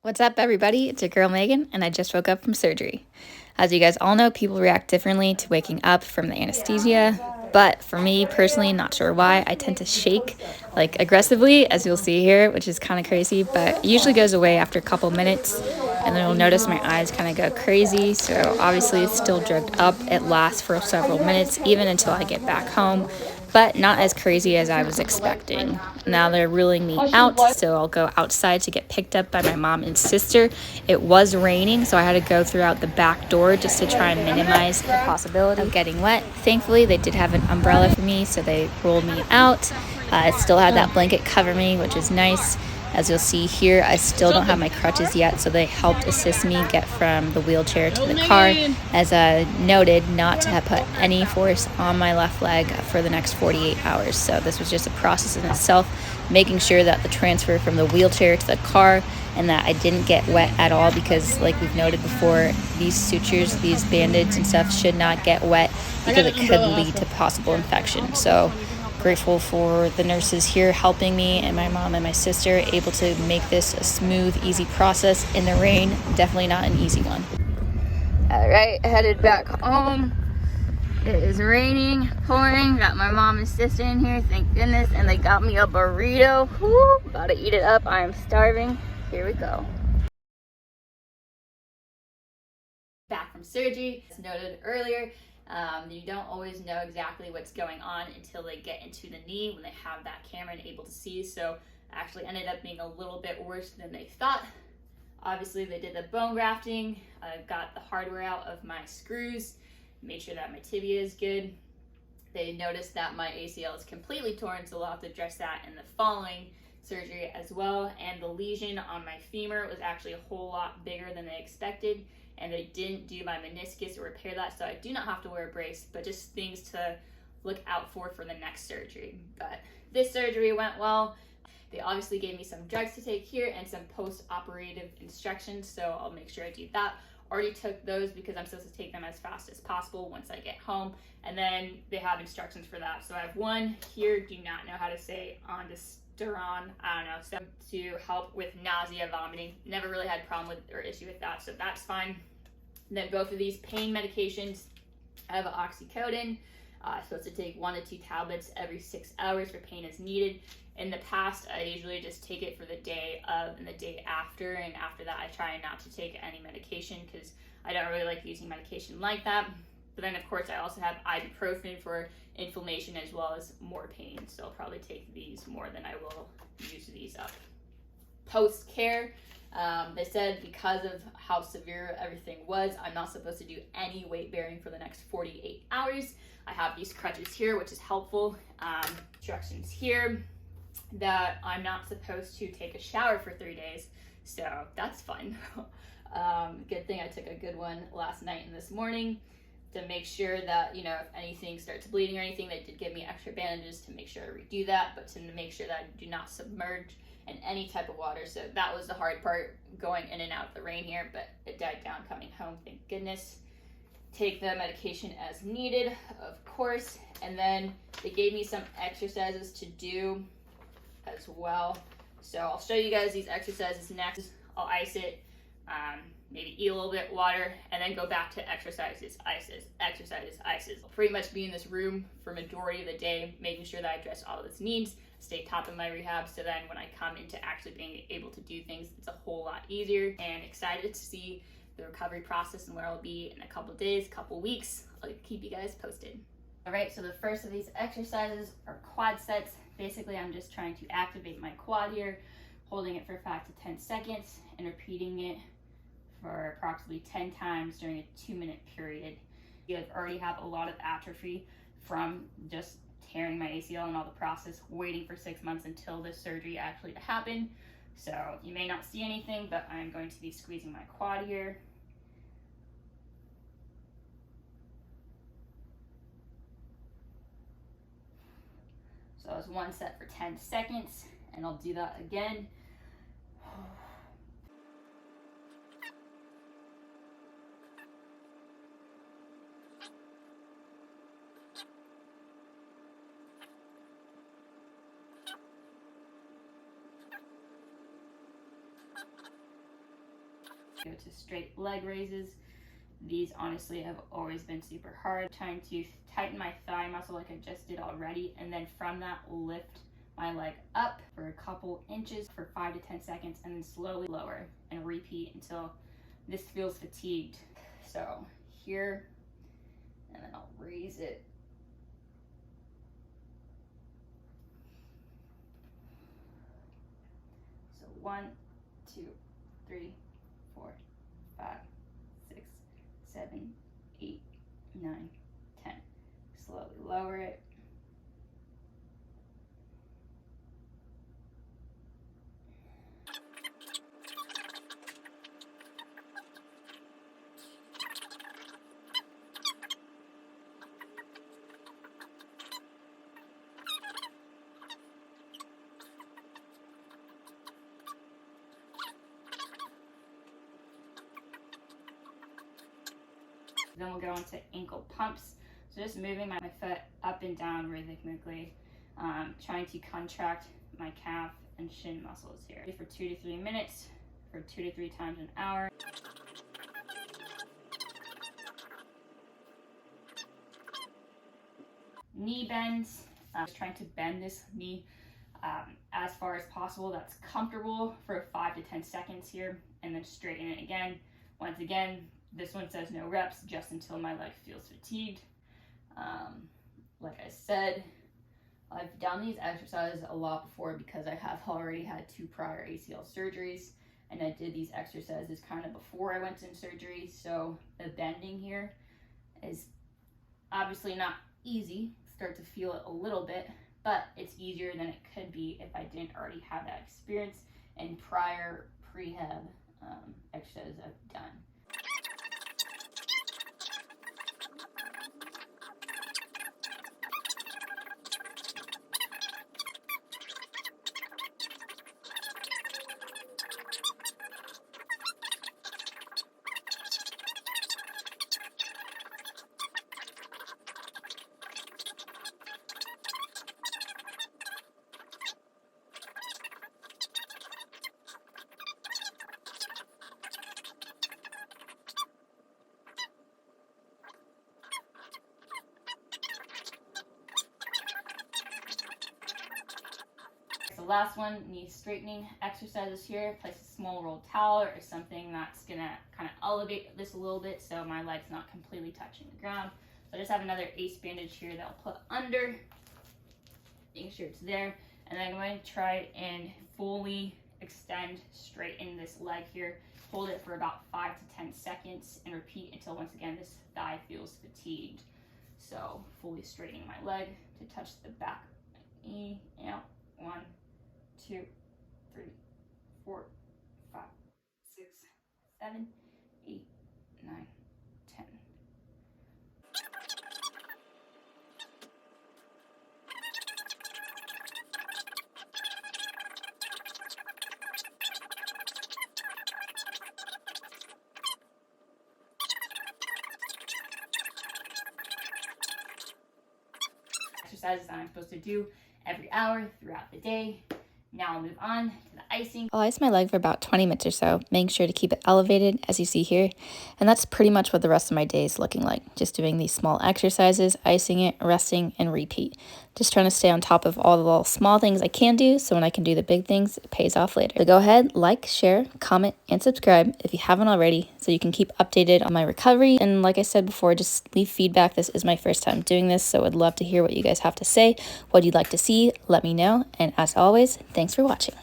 What's up, everybody? It's your girl Megan, and I just woke up from surgery. As you guys all know, people react differently to waking up from the anesthesia, but for me personally, not sure why, I tend to shake like aggressively, as you'll see here, which is kind of crazy, but it usually goes away after a couple minutes, and then you'll notice my eyes kind of go crazy. So obviously it's still drugged up. It lasts for several minutes, even until I get back home, but not as crazy as I was expecting. Now they're ruling me out, so I'll go outside to get picked up by my mom and sister. It was raining, so I had to go throughout the back door just to try and minimize the possibility of getting wet. Thankfully, they did have an umbrella for me, so they rolled me out. I still had that blanket cover me, which is nice. As you'll see here, I still don't have my crutches yet, so they helped assist me get from the wheelchair to the car. As I noted, not to have put any force on my left leg for the next 48 hours. So this was just a process in itself, making sure that the transfer from the wheelchair to the car and that I didn't get wet at all, because like we've noted before, these sutures, these band-aids and stuff should not get wet because it could lead to possible infection. So grateful for the nurses here helping me, and my mom and my sister able to make this a smooth, easy process in the rain. Definitely not an easy one. All right, headed back home. It is raining, pouring. Got my mom and sister in here, thank goodness, and they got me a burrito. Woo, about to eat it up. I am starving. Here we go. Back from surgery, as noted earlier, you don't always know exactly what's going on until they get into the knee when they have that camera and able to see. So actually ended up being a little bit worse than they thought. Obviously they did the bone grafting, got the hardware out of my screws, made sure that my tibia is good. They noticed that my ACL is completely torn, so we'll have to address that in the following surgery as well. And the lesion on my femur was actually a whole lot bigger than they expected, and they didn't do my meniscus or repair that, so I do not have to wear a brace, but just things to look out for the next surgery. But this surgery went well. They obviously gave me some drugs to take here and some post-operative instructions, so I'll make sure I do that. Already took those because I'm supposed to take them as fast as possible once I get home, and then they have instructions for that. So I have one here, do not know how to say ondansetron, I don't know, so to help with nausea, vomiting. Never really had a problem with or issue with that, so that's fine. And then both of these pain medications, I have oxycodone. Supposed to take 1 to 2 tablets every 6 hours for pain as needed. In the past, I usually just take it for the day of and the day after, and after that I try not to take any medication because I don't really like using medication like that. But then of course I also have ibuprofen for inflammation as well as more pain, so I'll probably take these more than I will use these up. Post-care, they said because of how severe everything was, I'm not supposed to do any weight bearing for the next 48 hours. I have these crutches here, which is helpful. Instructions here that I'm not supposed to take a shower for 3 days, so that's fun. Good thing I took a good one last night and this morning to make sure that, you know, if anything starts bleeding or anything, they did give me extra bandages to make sure I redo that, but to make sure that I do not submerge in any type of water. So that was the hard part, going in and out of the rain here, but it died down coming home, thank goodness. Take the medication as needed, of course, and then they gave me some exercises to do as well. So I'll show you guys these exercises next. I'll ice it, maybe eat a little bit of water, and then go back to exercises, ices. I'll pretty much be in this room for majority of the day, making sure that I address all of its needs, stay top of my rehab, so then when I come into actually being able to do things, it's a whole lot easier, and excited to see the recovery process and where I'll be in a couple days, couple weeks. I'll keep you guys posted. All right, so the first of these exercises are quad sets. Basically, I'm just trying to activate my quad here, holding it for 5 to 10 seconds and repeating it for approximately 10 times during a 2-minute period. You already have a lot of atrophy from just tearing my ACL and all the process, waiting for 6 months until this surgery actually to happen. So you may not see anything, but I'm going to be squeezing my quad here. So that was one set for 10 seconds, and I'll do that again. Go to straight leg raises. These honestly have always been super hard. Trying to tighten my thigh muscle like I just did already, and then from that lift my leg up for a couple inches for 5 to 10 seconds, and then slowly lower and repeat until this feels fatigued. So here, and then I'll raise it. So 1, 2, 3, 4, 5, 6, 7, 8, 9, 10. Slowly lower it. Then we'll go into ankle pumps. So just moving my foot up and down rhythmically, trying to contract my calf and shin muscles here for 2 to 3 minutes, for 2 to 3 times an hour. Knee bends, just trying to bend this knee as far as possible. That's comfortable for 5 to 10 seconds here, and then straighten it again. Once again, this one says no reps, just until my leg feels fatigued. Like I said, I've done these exercises a lot before because I have already had 2 prior ACL surgeries, and I did these exercises kind of before I went in surgery. So the bending here is obviously not easy. Start to feel it a little bit, but it's easier than it could be if I didn't already have that experience in prior prehab exercises I've done. The last one, knee straightening exercises here. Place a small rolled towel or something that's gonna kind of elevate this a little bit so my leg's not completely touching the ground. So I just have another ACE bandage here that I'll put under, making sure it's there. And then I'm going to try and fully extend, straighten this leg here. Hold it for about 5 to 10 seconds and repeat until once again this thigh feels fatigued. So fully straightening my leg to touch the back of my knee. Out. 1, 2, 3, 4, 5, 6, 7, 8, 9, 10. Exercises that I'm supposed to do every hour throughout the day. Now I'll move on to the icing. I'll ice my leg for about 20 minutes or so, making sure to keep it elevated as you see here. And that's pretty much what the rest of my day is looking like. Just doing these small exercises, icing it, resting, and repeat. Just trying to stay on top of all the little small things I can do, so when I can do the big things, it pays off later. So go ahead, like, share, comment, and subscribe if you haven't already, so you can keep updated on my recovery. And like I said before, just leave feedback. This is my first time doing this, so I'd love to hear what you guys have to say, what you'd like to see. Let me know. And as always, thanks for watching.